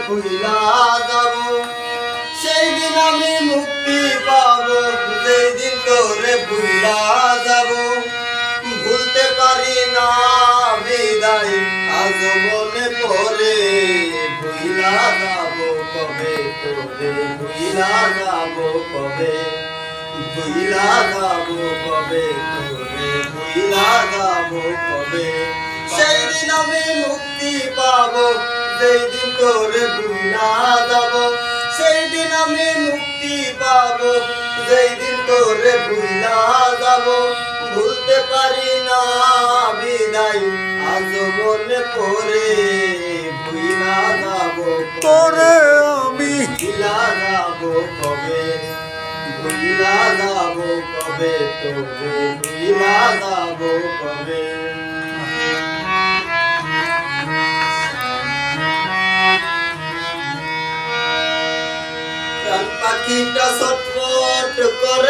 ভুইলা যাব সেই দিন আমি মুক্তি পাবো যেই দিন তোরে ভুইলা যাব ভুলতে পারি না বিদায় আজ মনে পড়ে ভুইলা যাব কবে তোরে ভুইলা যাব কবে ভুইলা যাব কবে তোরে ভুইলা যাব কবে সেই দিন আমি মুক্তি পাবো যেই দিন তোরে ভুইলা যাব সেই দিন আমি মুক্তি পাবো যেই দিন তোরে ভুইলা যাব ভুলতে পারি না বিদায় আজ মনে পড়ে ভুইলা যাব তোরে আমি ভুইলা যাব কবে ভুইলা যাব কবে তোরে ভুইলা যাব কবে প্রাণ পাখিটা ছটফট করে